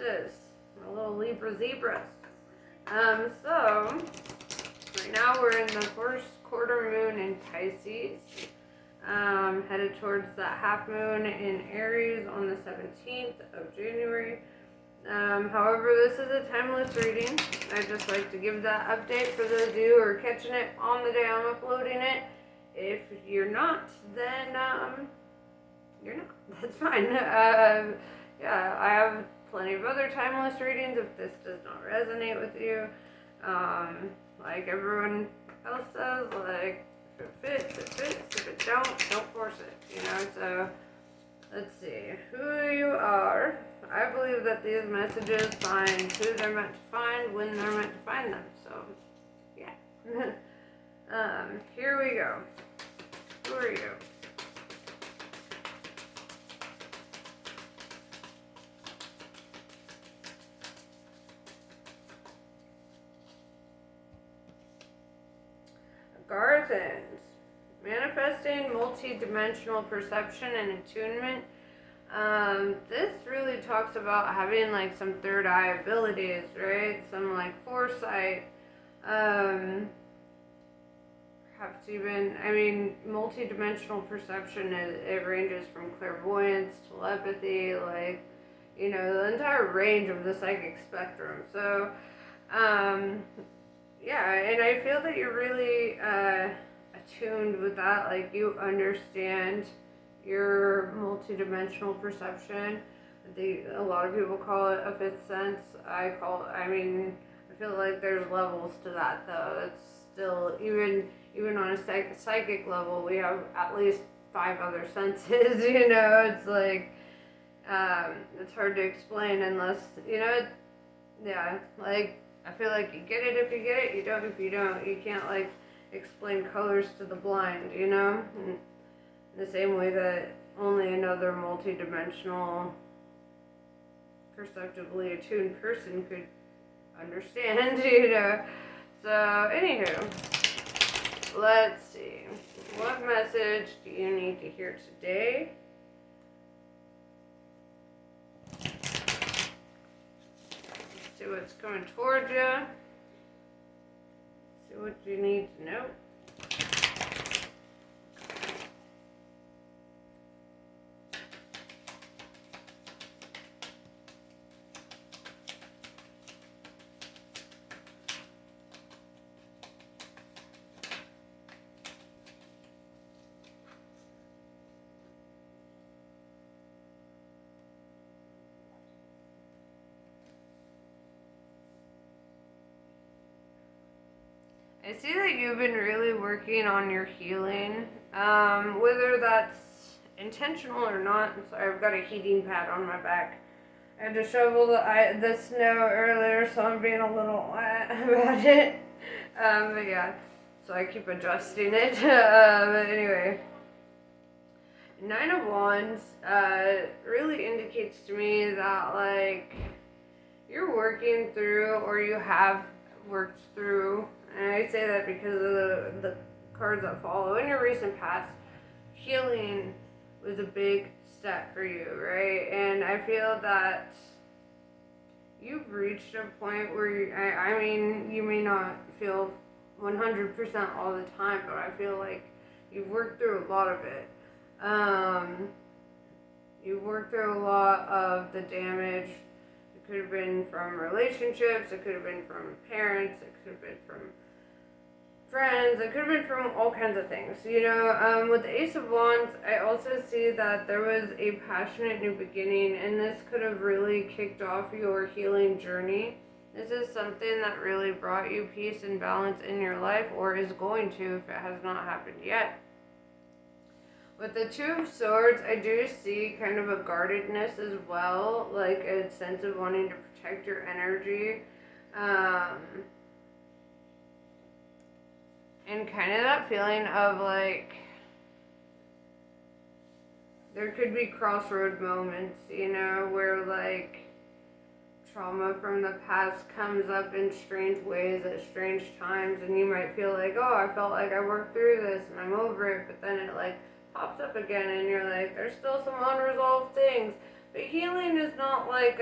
is. My little Libra zebras. So right now we're in the first quarter moon in Pisces. Headed towards that half moon in Aries on the 17th of January. However, this is a timeless reading. I just like to give that update for those of you who are catching it on the day I'm uploading it. If you're not, then you're not. That's fine. Yeah, I have plenty of other timeless readings if this does not resonate with you. Like everyone else says, like, if it fits, it fits. If it don't force it, you know? So, let's see. Who you are. I believe that these messages find who they're meant to find when they're meant to find them. So, yeah. Here we go. Who are you? Garthens. Manifesting multi-dimensional perception and attunement. This really talks about having like some third eye abilities, right? Some like foresight. Perhaps even, I mean, multi-dimensional perception, it ranges from clairvoyance, telepathy, like, you know, the entire range of the psychic spectrum. So, yeah, and I feel that you're really attuned with that. Like, you understand your multi-dimensional perception. A lot of people call it a fifth sense. I feel like there's levels to that, though. It's still, even on a psychic level, we have at least 5 other senses, you know? It's like, it's hard to explain unless, you know, yeah, like, I feel like you get it if you get it, you don't if you don't. You can't, like, explain colors to the blind, you know? In the same way that only another multi-dimensional, perceptively attuned person could understand, you know? So, anywho, let's see. What message do you need to hear today? See what's coming towards you. See what you need to know. I see that you've been really working on your healing, whether that's intentional or not. I'm sorry, I've got a heating pad on my back. I had to shovel the snow earlier, so I'm being a little about it. But yeah, so I keep adjusting it. But anyway, 9 of Wands really indicates to me that, like, you're working through, or you have worked through, and I say that because of the cards that follow. In your recent past, healing was a big step for you, right? And I feel that you've reached a point where I mean, you may not feel 100% all the time, but I feel like you've worked through a lot of it. You've worked through a lot of the damage. It could have been from relationships, it could have been from parents, it could have been from friends, it could have been from all kinds of things, you know. With the Ace of Wands, I also see that there was a passionate new beginning, and this could have really kicked off your healing journey. This is something that really brought you peace and balance in your life, or is going to if it has not happened yet. With the Two of Swords, I do see kind of a guardedness as well, like a sense of wanting to protect your energy. And kind of that feeling of, like, there could be crossroad moments, you know, where, like, trauma from the past comes up in strange ways at strange times, and you might feel like, oh, I felt like I worked through this and I'm over it, but then it, like, pops up again, and you're like, there's still some unresolved things. But healing is not like,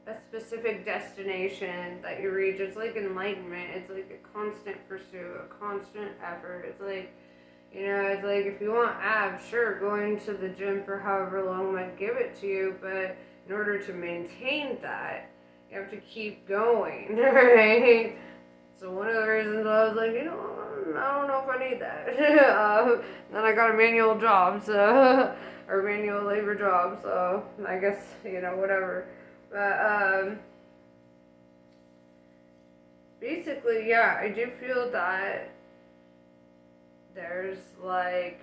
a specific destination that you reach. It's like enlightenment. It's like a constant pursuit, a constant effort. It's like, it's like if you want abs, sure, going to the gym for however long might give it to you, but in order to maintain that, you have to keep going, right? So one of the reasons I was like, I don't know if I need that. Then I got a manual job, so or manual labor job, so I guess whatever. But basically, yeah, I do feel that there's like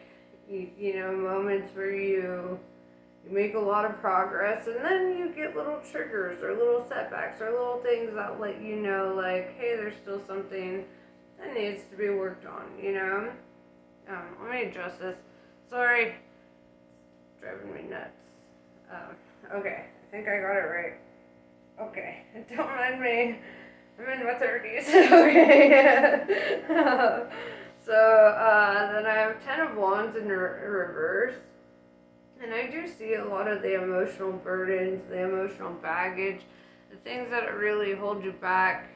moments where you make a lot of progress, and then you get little triggers or little setbacks or little things that let you know, like, hey, there's still something that needs to be worked on, let me adjust this. Sorry, it's driving me nuts. Okay, I think I got it right. Okay, don't mind me. I'm in my 30s. Okay. So then I have 10 of Wands in reverse. And I do see a lot of the emotional burdens, the emotional baggage, the things that really hold you back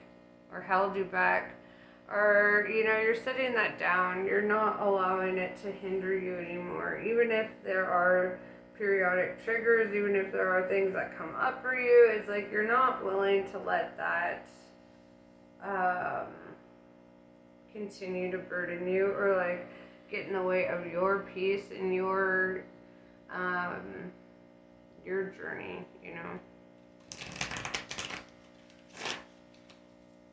or held you back are, you're setting that down. You're not allowing it to hinder you anymore. Even if there are periodic triggers, even if there are things that come up for you, it's like you're not willing to let that continue to burden you or like get in the way of your peace and your journey,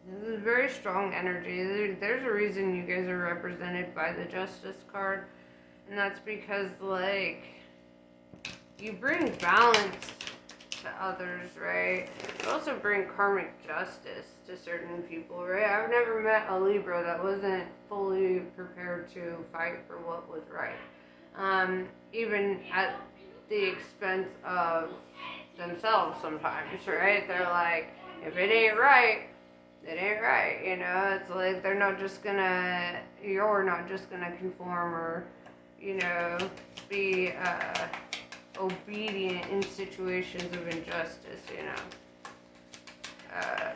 This is very strong energy. There's a reason you guys are represented by the Justice card, and that's because, like, you bring balance to others, right? You also bring karmic justice to certain people, right? I've never met a Libra that wasn't fully prepared to fight for what was right. Even at the expense of themselves sometimes, right? They're like, if it ain't right, it ain't right, It's like you're not just gonna conform or, be obedient in situations of injustice, I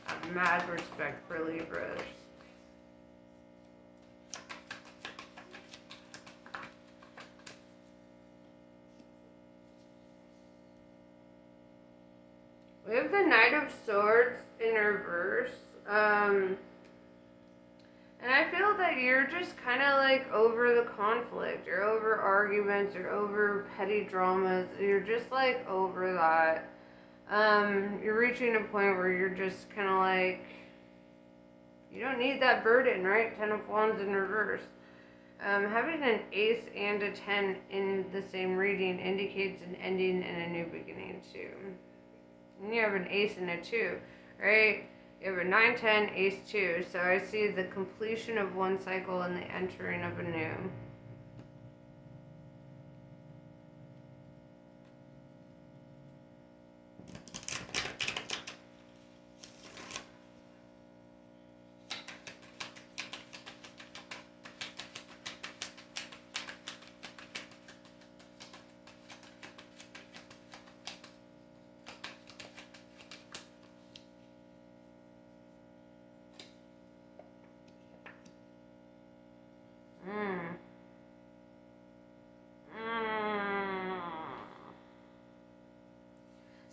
have mad respect for Libras. We have the Knight of Swords in reverse. And I feel that you're just kind of like over the conflict. You're over arguments. You're over petty dramas. You're just like over that. You're reaching a point where you're just kind of like, you don't need that burden, right? 10 of Wands in reverse. Having an ace and a 10 in the same reading indicates an ending and a new beginning too. And you have an ace and a 2, right? You have a 9, 10, ace 2. So I see the completion of one cycle and the entering of a new.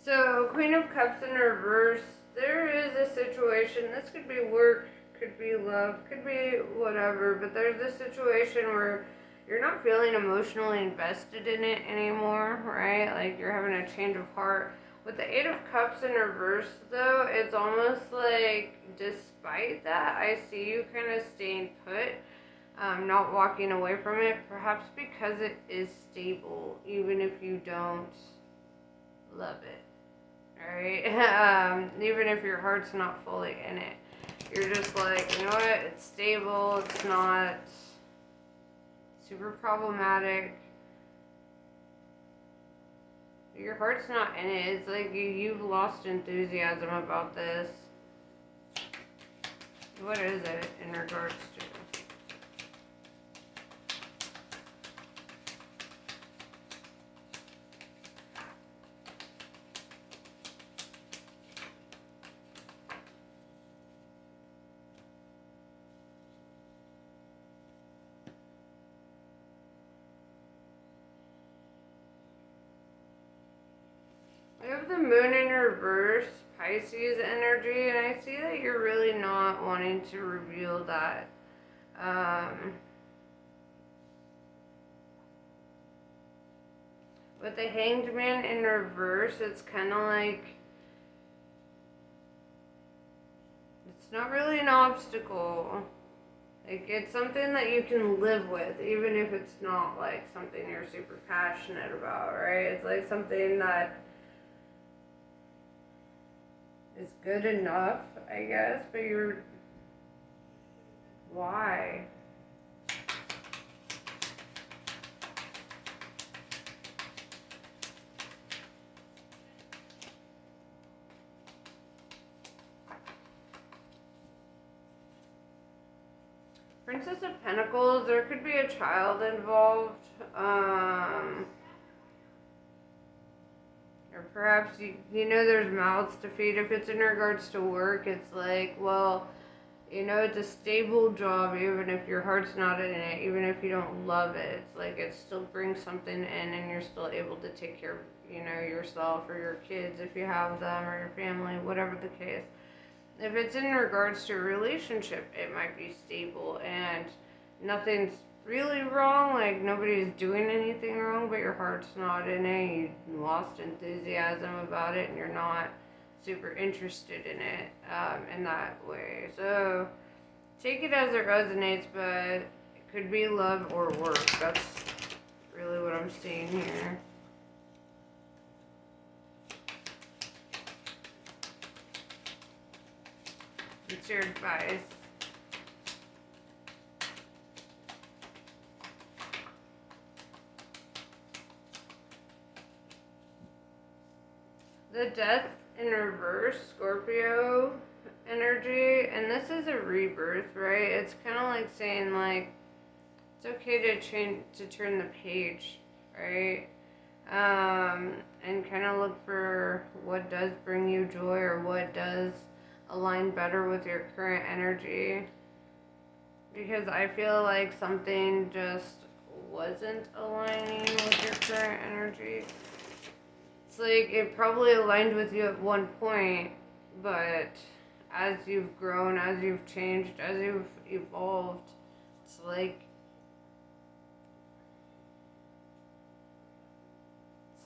So, Queen of Cups in reverse, there is a situation, this could be work, could be love, could be whatever, but there's a situation where you're not feeling emotionally invested in it anymore, right? Like you're having a change of heart. With the 8 of Cups in reverse, though, it's almost like despite that, I see you kind of staying put, not walking away from it, perhaps because it is stable, even if you don't love it. Right? Even if your heart's not fully in it, you're just like, you know what? It's stable. It's not super problematic. Your heart's not in it. It's like you've lost enthusiasm about this. What is it in regards to? We have the moon in reverse, Pisces energy, and I see that you're really not wanting to reveal that. With the Hanged Man in reverse, it's kind of like, it's not really an obstacle. Like, it's something that you can live with, even if it's not, like, something you're super passionate about, right? It's, like, something that is good enough, I guess, but you're... Why? Princess of Pentacles, there could be a child involved, or perhaps, you know, there's mouths to feed. If it's in regards to work, it's like, well, you know, it's a stable job, even if your heart's not in it, even if you don't love it. It's like it still brings something in, and you're still able to take care of, you know, yourself or your kids if you have them, or your family, whatever the case. If it's in regards to a relationship, it might be stable and nothing's really wrong, like nobody's doing anything wrong, but your heart's not in it, you lost enthusiasm about it, and you're not super interested in it in that way. So take it as it resonates, but it could be love or work. That's really what I'm seeing here. What's your advice? The Death in reverse, Scorpio energy, and this is a rebirth, right? It's kind of like saying, like, it's okay to turn the page, right? And kind of look for what does bring you joy, or what does align better with your current energy, because I feel like something just wasn't aligning with your current energy. It's like it probably aligned with you at one point, but as you've grown, as you've changed, as you've evolved, it's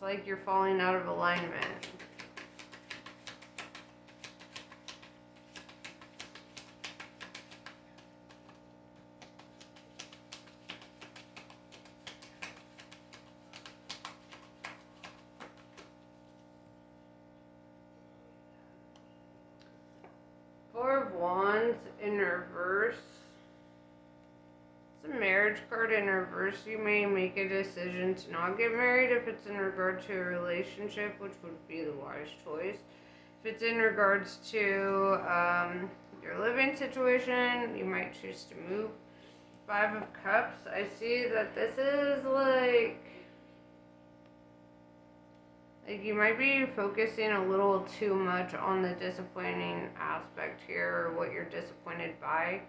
like you're falling out of alignment. Four of Wands in reverse. It's a marriage card in reverse. You may make a decision to not get married if it's in regard to a relationship, which would be the wise choice. If it's in regards to your living situation, you might choose to move. Five of Cups. I see that this is like you might be focusing a little too much on the disappointing aspect here, or what you're disappointed by,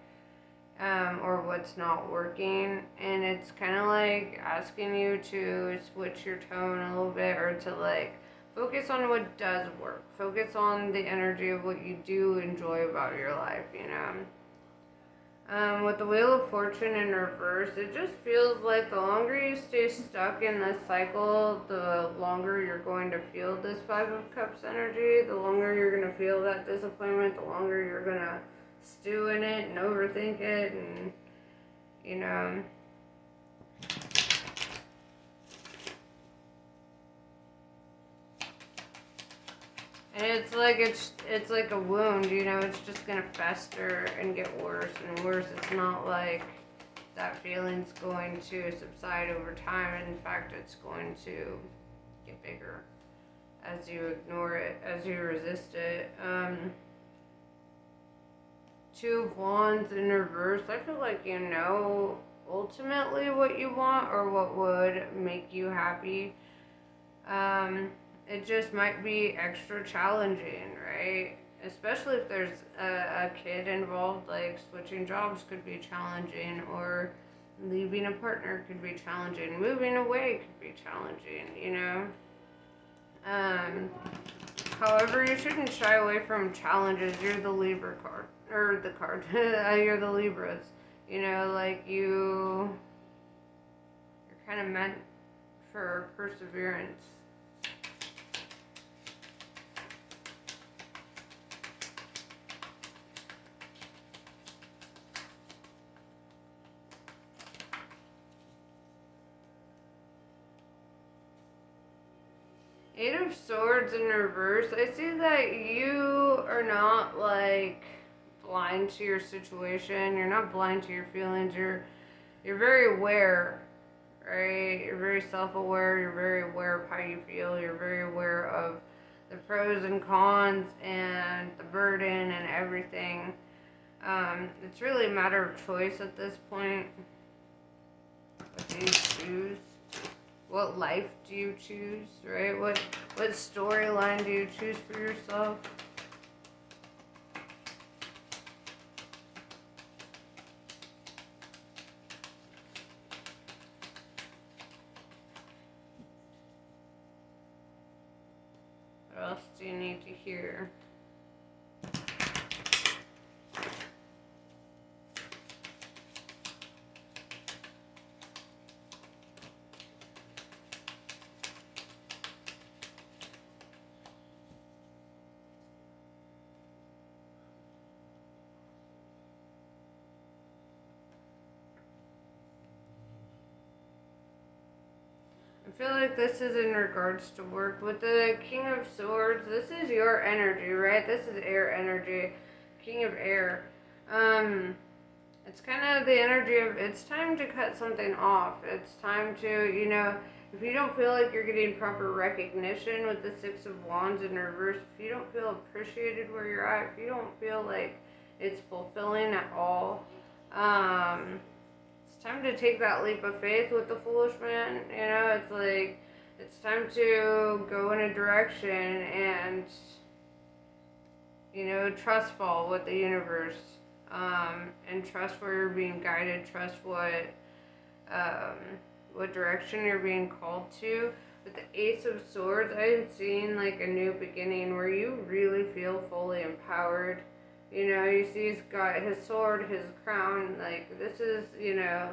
or what's not working. And it's kind of like asking you to switch your tone a little bit, or to like focus on what does work. Focus on the energy of what you do enjoy about your life, you know. With the Wheel of Fortune in reverse, it just feels like the longer you stay stuck in this cycle, the longer you're going to feel this Five of Cups energy, the longer you're going to feel that disappointment, the longer you're going to stew in it and overthink it, and, you know. And it's like a wound, you know, it's just gonna fester and get worse and worse. It's not like that feeling's going to subside over time. In fact, it's going to get bigger as you ignore it, as you resist it. Two of Wands in reverse. I feel like you know ultimately what you want, or what would make you happy. It just might be extra challenging, right? Especially if there's a kid involved, like switching jobs could be challenging, or leaving a partner could be challenging, moving away could be challenging, you know? Um, However, you shouldn't shy away from challenges. You're the Libra card, or the card. You're the Libras. You know, like you're kind of meant for perseverance. Eight of Swords in reverse. I see that you are not like blind to your situation. You're not blind to your feelings. You're very aware, right? You're very self-aware. You're very aware of how you feel. You're very aware of the pros and cons and the burden and everything. It's really a matter of choice at this point. What do you choose? What life do you choose, right? What storyline do you choose for yourself? What else do you need to hear? I feel like this is in regards to work. With the King of Swords, this is your energy, right? This is air energy. King of Air. It's kind of the energy of it's time to cut something off. It's time to, you know, if you don't feel like you're getting proper recognition with the Six of Wands in reverse, if you don't feel appreciated where you're at, if you don't feel like it's fulfilling at all, it's time to take that leap of faith with the Foolish Man. You know, it's like, it's time to go in a direction and, you know, trust fall with the universe. And trust where you're being guided, trust what direction you're being called to. With the Ace of Swords, I'm seeing like a new beginning where you really feel fully empowered. You know, you see he's got his sword, his crown, like this is, you know,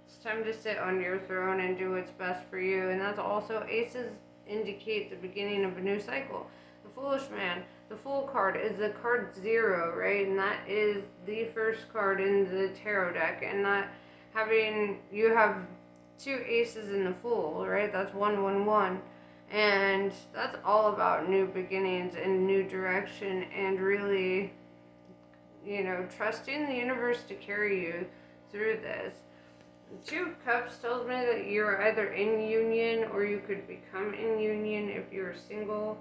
it's time to sit on your throne and do what's best for you. And that's also, aces indicate the beginning of a new cycle. The Foolish Man, the Fool card is the card 0, right? And that is the first card in the tarot deck. And that you have 2 aces in the Fool, right? That's 111. And that's all about new beginnings and new direction and really, you know, trusting the universe to carry you through this. The 2 of Cups tells me that you're either in union or you could become in union if you're single.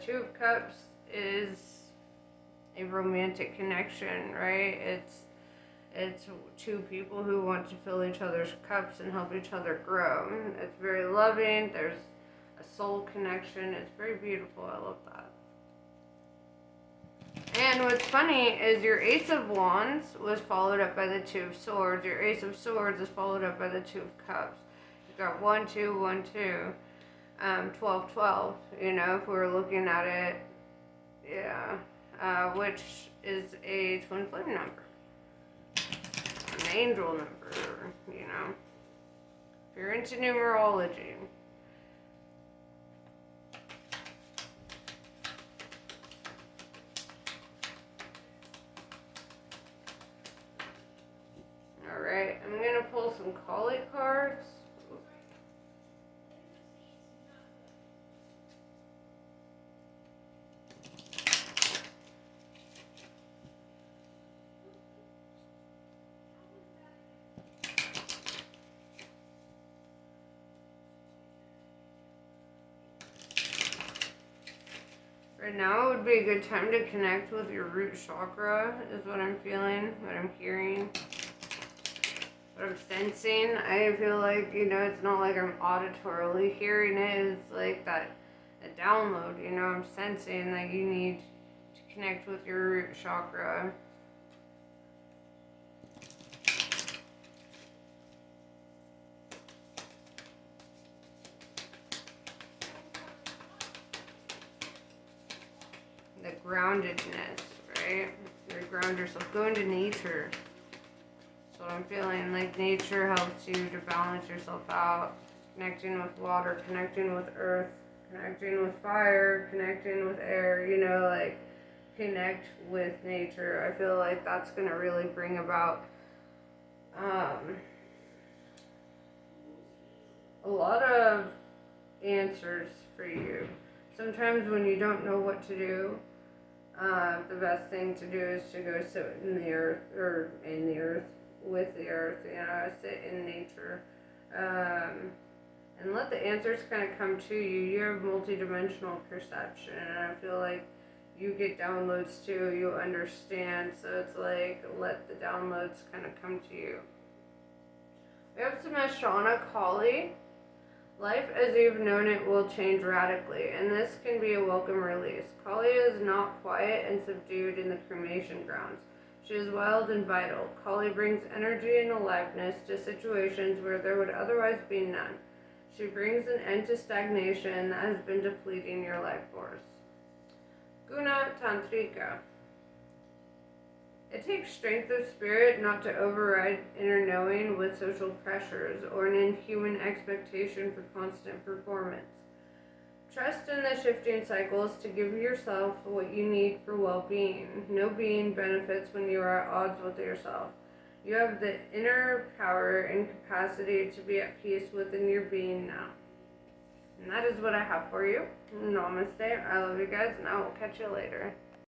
2 of Cups is a romantic connection, right? It's 2 people who want to fill each other's cups and help each other grow. It's very loving. There's a soul connection. It's very beautiful. I love that. And what's funny is your Ace of Wands was followed up by the 2 of Swords. Your Ace of Swords is followed up by the 2 of Cups. You've got 1, 2, 1, 2. 12, 12, you know, if we were looking at it, yeah, which is a twin flame number, an angel number, you know, if you're into numerology. Alright, I'm going to pull some collie cards. Right now would be a good time to connect with your root chakra, is what I'm feeling, what I'm hearing, what I'm sensing. I feel like, you know, it's not like I'm auditorily hearing it, it's like that, a download, you know, I'm sensing that you need to connect with your root chakra. groundedness, right? You ground yourself. Go into nature. That's what I'm feeling. Like nature helps you to balance yourself out. Connecting with water, connecting with earth, connecting with fire, connecting with air, you know, like connect with nature. I feel like that's going to really bring about a lot of answers for you. Sometimes when you don't know what to do, the best thing to do is to go sit in the earth, or in the earth, with the earth, you know, sit in nature. And let the answers kind of come to you. You have multidimensional perception, and I feel like you get downloads too, you understand, so it's like, let the downloads kind of come to you. We have some Ashana Kali. Life as you've known it will change radically, and this can be a welcome release. Kali is not quiet and subdued in the cremation grounds. She is wild and vital. Kali brings energy and aliveness to situations where there would otherwise be none. She brings an end to stagnation that has been depleting your life force. Guna Tantrika. It takes strength of spirit not to override inner knowing with social pressures or an inhuman expectation for constant performance. Trust in the shifting cycles to give yourself what you need for well-being. No being benefits when you are at odds with yourself. You have the inner power and capacity to be at peace within your being now. And that is what I have for you. Namaste. I love you guys, and I will catch you later.